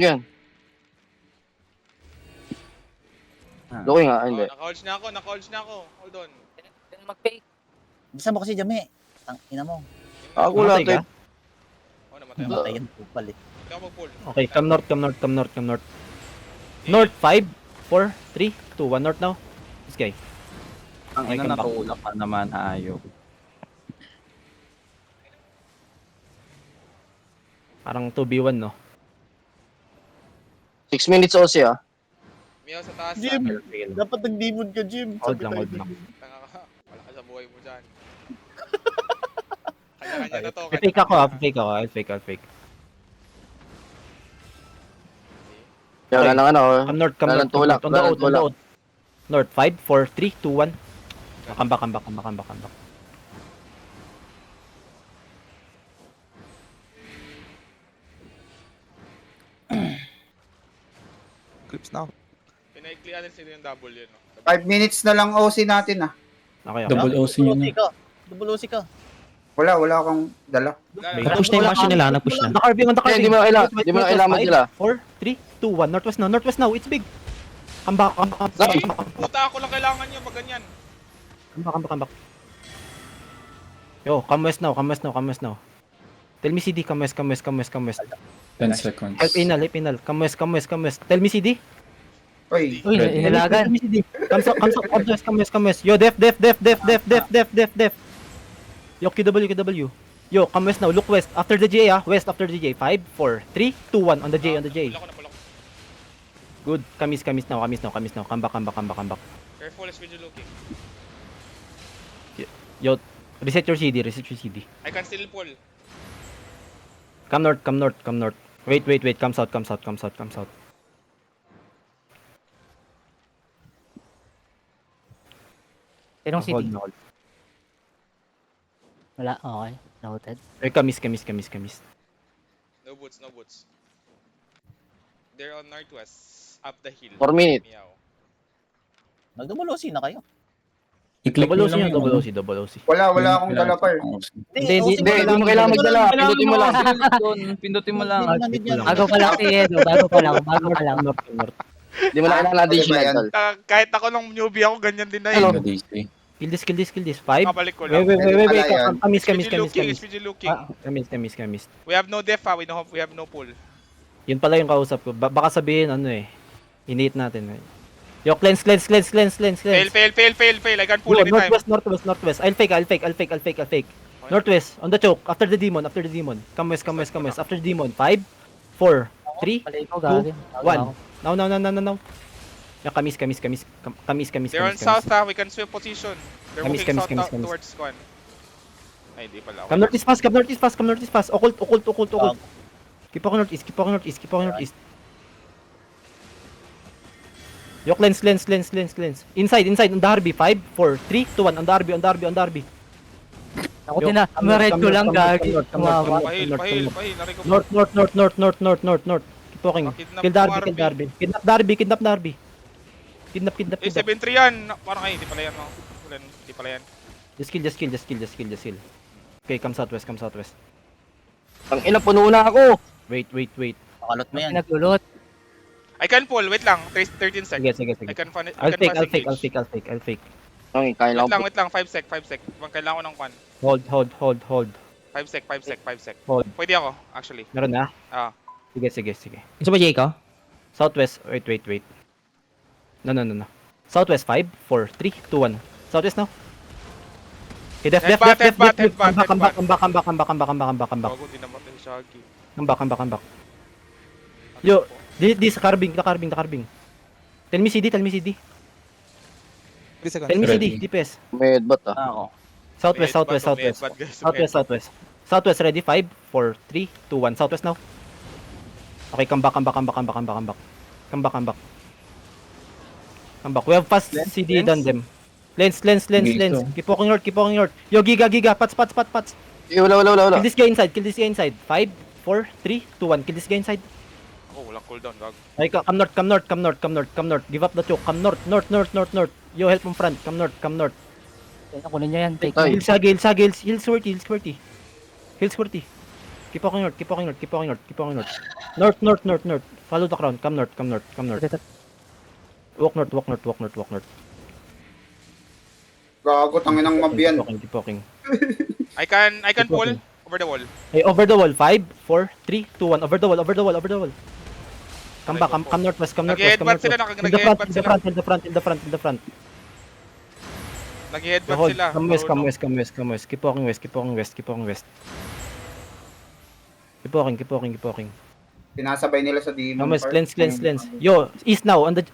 Yan. Looking nga, hindi. Naka-holds na ako. Hold on. Mag-fake. Bisa mo kasi Jame. Ina mo. Ako lang, Namatay ka? Oh, namatay ako. Namatay yan po palit. Hindi ako mag-pull. Okay, come north. North, 5, 4, 3, 2, 1, north now. This guy. Ang Okay, ina come back. natulak ka naman, hayop. Parang 2v1, no? 6 minutes OC ah. Miyaw sa taas. Jim! Fail. Dapat nag-demon ka, Jim. Hold Sabi lang, tayo hold lang. demon. Tanga ka. Wala ka sa buhay mo dyan. Kanya-kanya na to. Fake ako, I'll fake. Yan lang ano. Come north. Walang tulak, On the walang out, on the out. North, 5, 4, 3, 2, 1. Come back. Clips now. Pinaiklian din sila yung double yun. No? 5 minutes na lang OC natin ah. Okay. Double OC nyo na. Double OC ka. Wala akong dala. Nag-push na yung Martian nila, nag-push na. Nakarbing on the Hindi mo na kailangan. Hindi mo na kailangan sila. 4, 3, 2, 1. Northwest now. It's big. Come back. Puta ako lang kailangan nyo pag ganyan. Come back. Yo, come west now. Tell me CD, come west. 10 seconds. Help inal. Come west. Tell me CD. Oy, Uy, inalagan. Tell me CD. Come west. Yo, def. Yo, QW. Yo, come west now. Look west. After the J, West after the J. 5, 4, 3, 2, 1. On the J. Napula ko. Good. Kamis now. Come back. Careful as video looking. Yo, reset your CD. I can still pull. Come north. Wait. Come south. Sinong Hold city? na, hold. Wala, okay. Noted. Kamis. No boots. They're on northwest. Up the hill. 4 minutes. Meow. Nag-double OC na kayo. I-click Double nyo OC lang yan, yung double OC. wala akong dala par. Hindi mo kailangan magdala. Pindutin mo lang. Pindutin mo lang. Bago pa lang si Edo. Bago pa lang. North. Hindi mo na kailangan additional. Kahit ako nung newbie ako, ganyan din na Hello. yun. Kill this. 5. Kabalik ko lang. Wait. Kamis. SPG looking. Kamis. We have no def we have no pull. Yun pala yung kausap ko. Baka sabihin, init natin. Yo, cleanse. Fail. I can pull anytime. Northwest. I'll fake. Northwest, on the choke, after the demon. Come west. After the demon. 5, 4, 3, Palay ko, 2, gagi. 1. Now. Yeah, kamis. They're on south we can switch position. They're moving south towards Kwan. Ay, di pala. Come northeast fast. Occult. Keep ako northeast. Yo, cleanse. Inside, on the Harvey. 5, 4, 3, 2, 1. On the Harvey. Ako din na. Red ko lang, gagi. Tumawa. Pahil. Nari ko. North. Keep walking. Kill Darby. Kidnap Darby. Kidnap. 7-3 yan. Parang ay, di pala yan. Di pala yan. Just kill. Okay, come southwest. Ang ina, puno na ako. Wait. Pakalot mo yan. Naglulot. I can pull. Wait lang. 13 sec. Sige. I can fun it. I'll fake. Okay, kaya lang. Wait lang. 5 sec. Kailangan ko ng Kwan. Hold. 5 sec. Hold. Pwede ako, actually. Meron na? Ah. Sige. Isa ba Jay ka? Southwest. Wait. No. Southwest 5, 4, 3, 2, 1. Southwest now. Okay, def. Headbutt. Come back. Bago din naman si Shaggy. Come back. Yo, this carbing. Tell me CD. Tell me CD, DPS. Medbot ah. Ako. Southwest. Southwest ready. 5, 4, 3, 2, 1. Southwest now. Okay, come back. We have fast CD done them. Lens. Keep walking north. Yo, Giga. Pats. Wala. Kill this guy inside. 5, 4, 3, 2, 1. Kill this guy inside. Oh, walang cooldown, gag. Okay, come north. Give up the choke. Come north. Yo, help from front. Come north. Kunin niya yan. Take Ay. Heal Sagi. Heal squirty. Keep walking north, keep walking north, keep walking north, keep walking north. North, north, north, north. Follow the crown. Come north, come north, come north. Walk north, walk north, walk north, walk north. Gago, tangin ng mab yan. Keep walking. I can Keep pull walking. over the wall. Hey, over the wall. 5, 4, 3, 2, 1. Over the wall, over the wall, over the wall. Come back, come northwest, come northwest, come Nag-headbutt northwest. sila, In the front, nag-headbutt in the sila. front, in the front, in the front, in the front. Nag-headbutt Hold. sila. Come west, come Marunong. west, come west, come west. Keep walking west, keep walking west, keep walking west. Keep walking, keep walking, keep walking. Sinasabay nila sa demon. Come west, part. cleanse, cleanse, cleanse. Yo, east now, on the,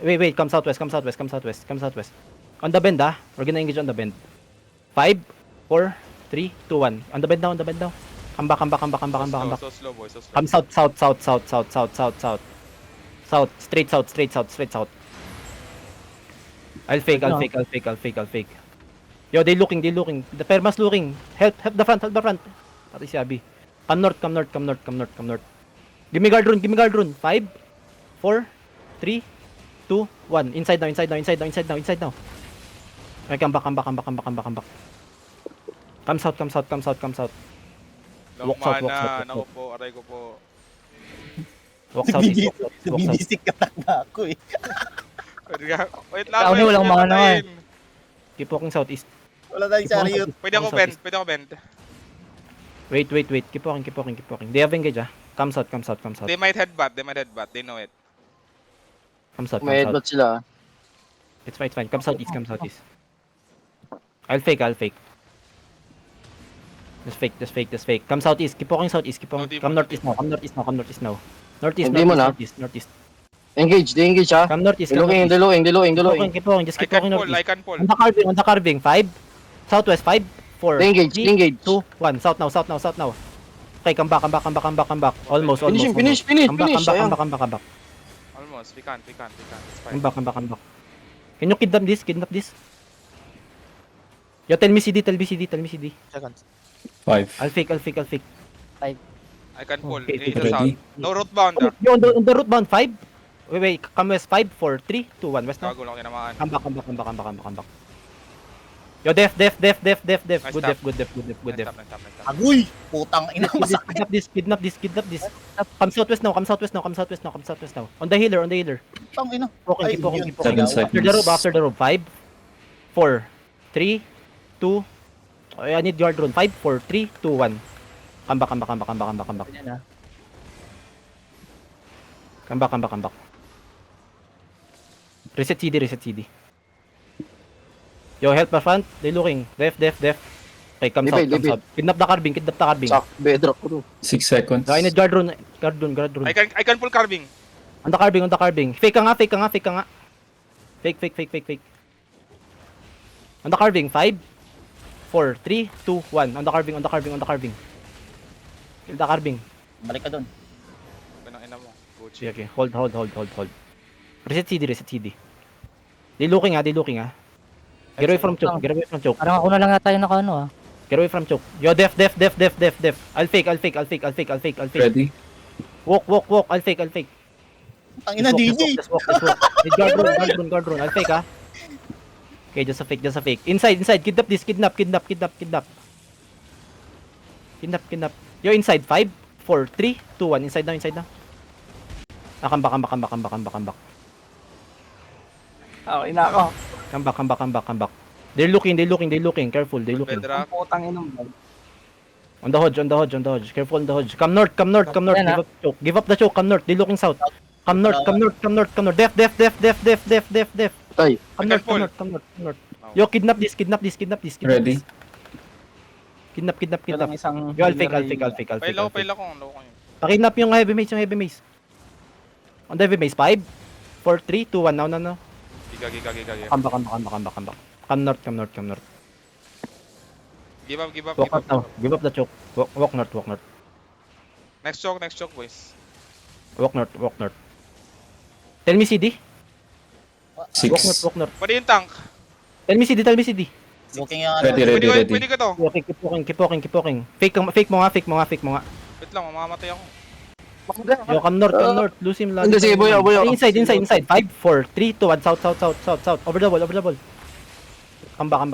wait, come southwest, come southwest, come southwest, come southwest. On the bend, ah. We're gonna engage on the bend. 5, 4, 3, 2, 1. On the bend now, on the bend now. Come back, come back, come back, come back, come back, come back. So slow, boy, so slow. Come south, south, south, south, south, south, south, south. South, straight south, straight south, straight south. I'll fake, I'll fake, I'll fake, I'll fake, I'll fake. Yo, they looking, they looking. The Perma's looking. Help, help the front, help the front. Pati si Abby. Come north, come north, come north, come north, come north. Give me guard rune, give me guard rune. 5, 4, 3, 2, 1. Inside now, inside now, inside now, inside now, inside now. Okay, come back, come back, come back, come back, come back, come back. Come south, come south, come south, come south. Long Walk south, walk mana. south, walk Naku po, aray ko po. Walk south, east, walk south, walk south. Nabibisik ka na ako eh. Wait lang, Tao ni walang mga na eh. Keep walking southeast. Wala tayong Keep walking chariot. southeast. Pwede ako Walking bend, southeast. pwede ako bend. Wait, wait, wait. Keep walking, keep walking, keep walking. They have engage, ah. Come south, come south, come south. They might headbutt, they know it. Come south, come May south. headbutt sila. It's fine, it's fine. Come southeast, come southeast. I'll fake, I'll fake. Just fake, just fake, just fake. Come southeast, keep walking southeast, keep walking. No demon, Come no northeast now, come northeast now, come northeast now. Northeast, Hindi mo northeast, na. northeast, northeast. Engage, they engage ha. Come northeast, come Diluking, northeast. diluking, diluking, Keep walking, diluking. keep walking, just I keep can walking pull, I northeast. can pull. On the carving, 5. Southwest, 5, 4, They engage, 3, they engage. 2, 1. South now, south now, south now. Okay, come back, come back, come back, come back, come back. Almost, almost. Finish him, finish, almost. finish, Come back, finish. come back, come Ayun. back, come back, come back. Almost, we can't, it's fine. Come back, come back, come back. Can you kidnap this? Kidnap this? Yo, tell me CD, tell me CD, tell me CD. 5. I'll fake, I'll fake, I'll fake. I can pull. Okay, Ready to ready? sound. No root bound ah. Yo, on the route bound, 5. Wait, come west, 5, 4, 3, 2, 1. West now. Gago lang tinamaan. Come back, come back, come back, come back, come back, come back. Yo, def. Good Nice def, tap. good def, good def, good def. Nice tap. Agoy! Putang ina, masakit. Kidnap this, kidnap this, kidnap this. Come southwest now, come southwest now, come southwest now, come southwest now. On the healer, on the healer. Putang ina. Walking, Ay, keep walking, yun. keep walking. 7 After the seconds. rope, after the rope. 5, 4, 3, 2. I need guard rune. 5, 4, 3, 2, 1. Come back, come back, come back, come back, come back, come back. Yan, ah. Come back, come back, come back. Reset CD, reset CD. Yo, help my front. They looking. Def. Okay, come south, Libid, come libid. south. Kidnap the carving, kidnap the carving. Sak, bedrock ko to. 6 seconds. I need guard rune, guard rune. I can pull carving. On the carving. Fake ka nga. Fake. On the carving, 5, 4, 3, 2, 1. On the carving. Kill the carving. Balik ka dun. Pinang ina mo. Gucci. Okay. Hold. Reset CD. They looking ah. Get away from choke. Parang ako na lang yata yung naka ano ah. Get away from choke. Yo, def. I'll fake. Ready? Walk. I'll fake. Putang ina, DJ. Just walk. Need guard rune. I'll fake ah. Okay, just a fake. Inside. Kidnap this. Kidnap. Yo, inside. 5, 4, 3, 2, 1. Inside now. Ah, come back. Okay na ako. Come back. They're looking. Careful, they're looking. Bedrock. Putang inom. On the hodge. Careful on the hodge. Come north. Yan, ah. Give up the choke. Come north. They're looking south. Come north. Def. Tay. Come north. Yo, kidnap this. Ready? Kidnap. Walang isang... Yo, I'll fake. Pail ako kung low ko yun. Pakidnap yung heavy mace. On the heavy mace. 5, 4, 3, 2, 1. Now. Gigi. Come back. Come north. Give up. Walk out now. Give up the choke. Walk north. Next choke, boys. Walk north. Tell me CD. 6. Walk north. Pwede yung tank. Tell me CD. Looking yung Ready, ano. ready. Pwede ko to. Okay, keep walking. Fake mo nga. Wait lang, mamamatay ako. Yo, come north. Lose him lang. Hindi, sige, boyo. Inside. 5, 4, 3, 2, 1. South. Over the wall. Come back.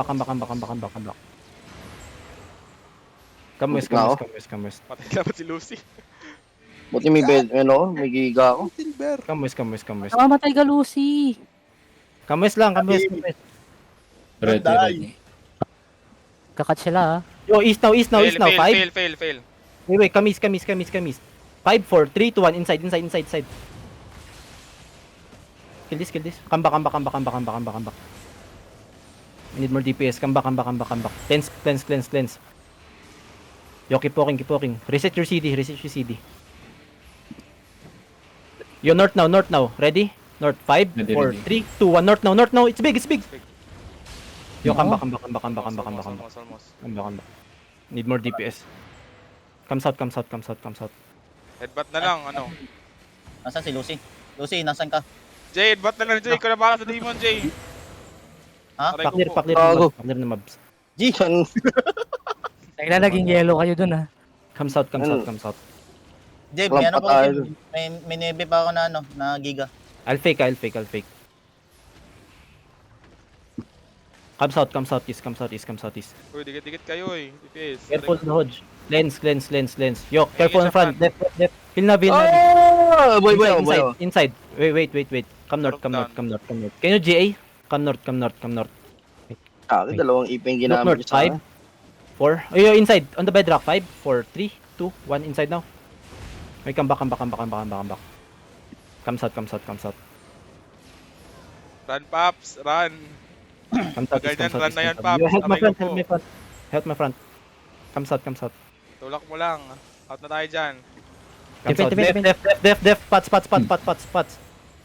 Come west, Na come ako. west, come west, come west. Patay dapat si Lucy. Buti may bed, ano, may giga ako. Silver. Come west, come west, come west. Namamatay ka, Lucy. Come west lang, come west, come west. Ready, ready. Kakat sila, ha. Yo, east now, east now, Fail, east now. fail, 5. fail, fail. Wait, come east, come east, come east, come east. 5, 4, 3, 2, 1, inside, inside, inside, inside. Kill this, kill this. Come back, come back, come back, come back, come back, come back, come back. I need more DPS. Come back, come back, come back, come back. Cleanse, cleanse, cleanse, cleanse. Yo, keep walking, keep walking. Reset your CD, reset your CD. Yo, north now, north now. Ready? North, 5, Ready, 4, ready. 3, 2, 1. North now, north now. It's big, it's big. big. Yo, come back, come back, come back, come back, come back, come back, come back. Almost. Come back, come back. Need more DPS. Come south, come south, come south, come south. Headbutt na lang, ano. Nasaan si Lucy? Lucy, nasaan ka? Jay, headbutt na lang, Jay. Ikaw na baka sa demon, Jay. Ha? Aray ko Paklir, po. paklir Gago. na mobs, paklir na mobs. Saan? Kaya naging yellow kayo dun, ha. Come south, come south, come south. Jay, may ano Lampat pa tayo kasi, may nebe pa ako na ano, na giga. I'll fake, I'll fake, I'll fake. Come south, come south east, come south east, come south east. Uy, dikit-dikit kayo eh. DPS. Careful Aray the ko. hodge. Lens, lens, lens, lens. Yo, careful in Ayun, front. isa Left, left, left. Heal na, heal na. Ah! Boy, boy, Inside, boy. inside, inside. Wait. Come north, come north, come north, come north. Can you GA? Come north, come north, come north. Akin, dalawang iping Look ginamit north, ko sa 5, 4. Oh, yo, inside. On the bedrock. 5, 4, 3, 2, 1. Inside now. Okay, come back, come back, come back, come back, come back, come back. Come south, come south, come south. Run, Paps. Run. Come south, east, Ganyan, come south, run east, na yan, come south. Paps. Yo, help my Aray front, ko help po. my front. Help my front. Come south, come south. Tulak mo lang. Out na tayo dyan. Come Defend, south. defend, Def. Spots.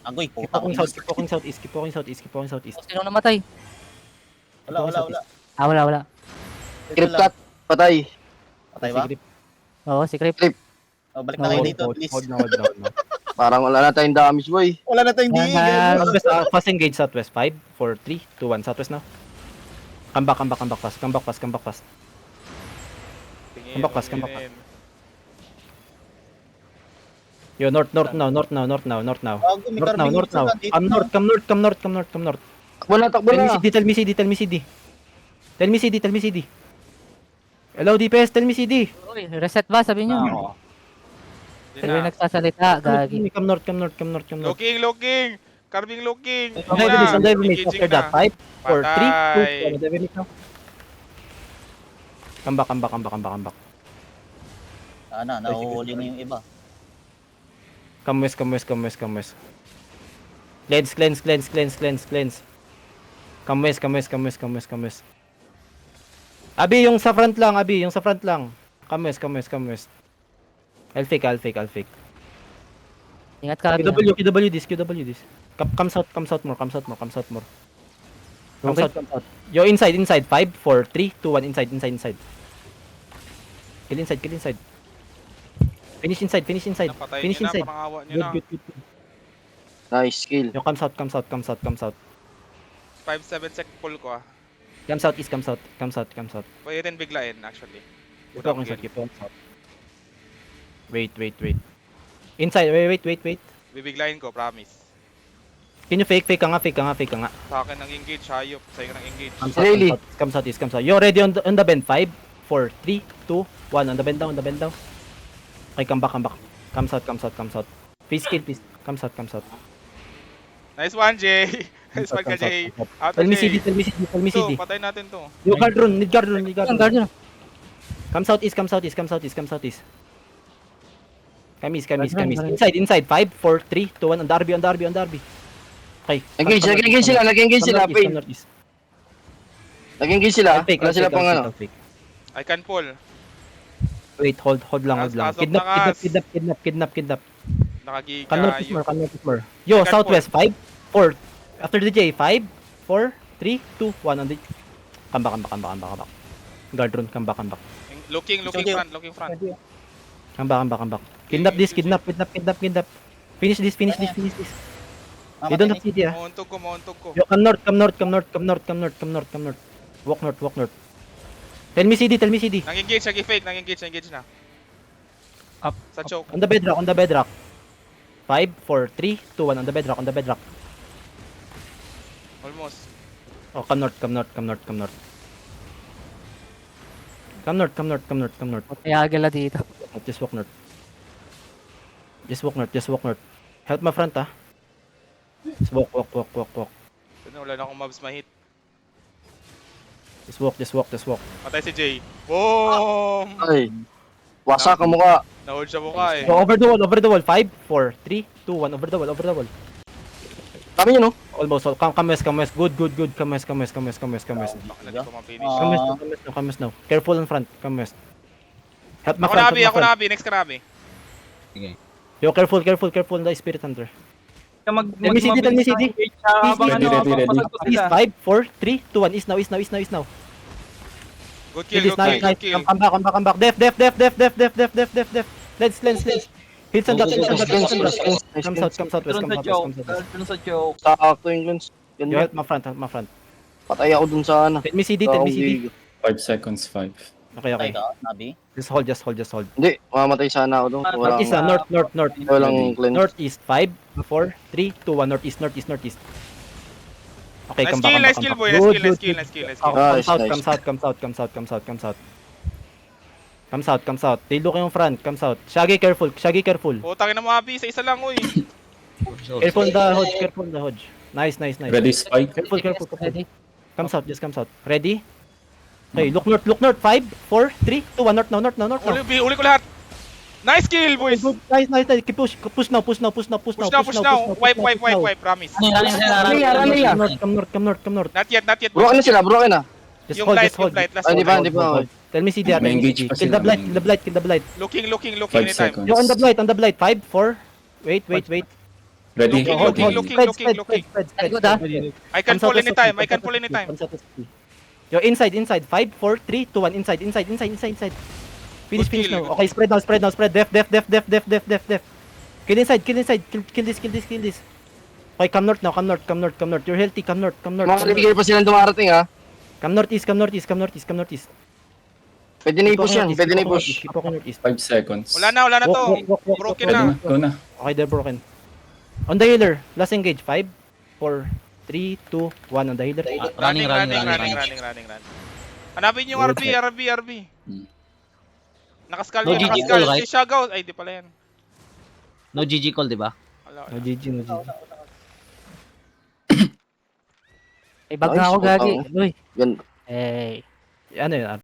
Agoy, Keep putang walking ina. south, keep walking southeast, keep walking southeast, keep walking southeast. Sino namatay? Wala. Wala. Grip cut, patay. Patay ba? Sige, Oo, si Crip. Oh, balik na kayo dito, please. hold na, hold na. Parang wala na tayong damage, boy. Wala na tayong Yan, diig. yan. Southwest, fast engage southwest. 5, 4, 3, 2, 1. Southwest now. Come back fast. Come back fast. Tingin, Come back fast, come back tingin. Yo, north now. Gago, may North now. carbine dito, nandito Come north. Takbo na. Tell me CD. Hello, DPS, tell me CD. Uy, reset ba, sabi niyo? Ako. Hindi Sila yung na. nagsasalita, gagi. Come north. Looking. Carving looking. On dive miss. After that, 5, 4, 3, 2, 1. Patay. On dive miss now. Come back. Sana, nahuhuli na yung iba. Come west. Cleanse. Come west. Abi, yung sa front lang. Come west. I'll fake. Ingat ka, Rabi. QW this. Come south more. Come south. Yo, inside. 5, 4, 3, 2, 1. Inside. Kill inside. Finish inside. Napatay Finish nyo na. inside. Parang awa nyo na. Good. Nice skill. Yo, come south. 5-7 sec pull ko ah. Come south east. Pwede rin biglain actually. Keep walking south. Wait. Inside, wait. Bibiglain ko, promise. Can you fake ka nga. Sa akin ng engage, hayop. Sa'yo ka ng engage. Really? Come south east. Yo, ready on the bend. 5, 4, 3, 2, 1. On the bend down. Okay, come back. Come south. Please kill. Come south. Nice one, Jay. Nice one ka, Jay. Out Tell na, me Jay. CD. Ito, patay natin to. Yo, guard run. Need guard Ang run. guard yun. Come southeast. Come east. Inside. 5, 4, 3, 2, 1. On the RB. Okay. Nag-engage sila. Pain. Nag-engage sila. Wala sila pang ano. I can pull. Wait, hold lang. Taas, Kidnap. Nakagiga. Come north more. Yo, Can southwest. 5, 4. After the J, 5, 4, 3, 2, 1 on the... Come back. Guard run, come back. Looking front. Come back. Kidnap this. Finish this. You don't have CD, ah. Mauntog ko. Yo, come north. Walk north. Tell me CD. Nang-engage na. Up. Sa choke. On the bedrock. 5, 4, 3, 2, 1 on the bedrock. Almost. Oh, come north. Come north, come north, come north, come north. Kaya gala dito. Just walk north. Just walk north, just walk north. Help my front ah. Just walk, walk, walk, walk, walk. Wala na akong mobs ma-hit. Just walk, just walk, just walk. Patay si Jay. Boom! Ay. Wasak ang mukha. Nahold siya mukha eh. So, over the wall, over the wall. 5, 4, 3, 2, 1. Over the wall, over the wall. Kami yun, no? Almost all. Come west, come west. Good, good, good. Come west, come west, come west, come west, come west. Baka na di ko ma-finish. Ah. Come west now, come west now, come west now. Careful in front, come west. Help my Ako front, na, Abi. help Ako my na, front. Abi. Next ka na, Abi. Yo, careful, careful, careful. The Spirit Hunter. Let me see, let me see. Habang Ready, ano, ready, habang ready. pasag ko East, sila. 5, 4, 3, 2, 1. East now, east now, east now, east now, east now. Good kill, Kill this, good kill, nice, nice. good kill. Come back, come back, come back. Def, def, def, def, def, def, def, def, def, def. Lens, lens, lens. Hits and that, hits and that, hits and that. Come south, come south, west, Doon come sa south, west, joke. come south, west. Doon sa joke. Sakto yung lens. Yo, Ganyan. help my front, help my front. Patay ako dun sa ano. Tell me CD, tell me CD. 5 seconds, 5. Okay, Patay okay. ka, Nabi. Just hold, just hold, just hold. Hindi, mamamatay sana ako dun. Walang, Northeast, north, north, north. walang cleanse. Northeast, 5, 4, 3, 2, 1. Northeast, northeast, northeast. Okay, Nice come back, kill, come nice back, kill, come boy. back. Nice Good, kill, good, nice kill, good. nice kill, nice Oh, kill. Nice, come south, nice. come south, come south, come south, come south, come south, come south. Come south, come south. They look yung front, come south. Shaggy, careful, Shaggy, careful. Putangin na mo, Abi. Isa-isa lang, uy. Careful the hodge, careful the hodge. Nice, nice, nice. Ready, spike. Careful, careful, careful. Ready? Come south, just come south. Ready? Okay, look north, look north. 5, 4, 3, 2, 1. North now, north now, north now. Uli ko lahat. Nice kill, boys. Good, nice, nice, nice. Keep push now, push now, push now, push now, Push now. Wipe, wipe, wipe, wipe. Promise. Come north, come north, come north, come north. Not yet, not yet. Broken na sila, broken na. Just Yung hold, light, just hold. yung light. Last Ay, di one. ba, di ba? Tell me CD, May engage pa Kill sila, the blight, may kill the blight, kill the blight. Looking, looking, 5 anytime. seconds. Yo, on the blight. 5, 4. Wait, wait, wait. Ready, Looking, Hold, ready. hold. looking, Spread, looking, spread, looking. spread, spread, Good, spread. I can Come pull south, west, anytime. west, I can west, pull west, anytime. west, west, west. Yo, inside, 5, 4, 3, 2, 1. Inside. Finish, Good finish kill, now. good Okay, spread now. Def. Kill inside. Kill this. Okay, come north now. You're healthy. Come north. Mga bigay pa silang dumarating, ha? Come northeast. Pwede na i-push yan, pwede na i-push. Keep walking northeast. 5 seconds. Wala na to. Broken Ready na. na, go na. Okay, they're broken. On the healer, last engage. 5, 4, 3, 2, 1 on the healer. Running. Hanapin yung RB. Hmm. Nakaskal No yun, GG nakaskal. call, right? Si Shagaw. Ay, di pala yan. No GG call, di ba? Wala. No GG. Ay, bag Nice, na ako, Gagi. putang. Uy. Yan. Eh. Ano yun?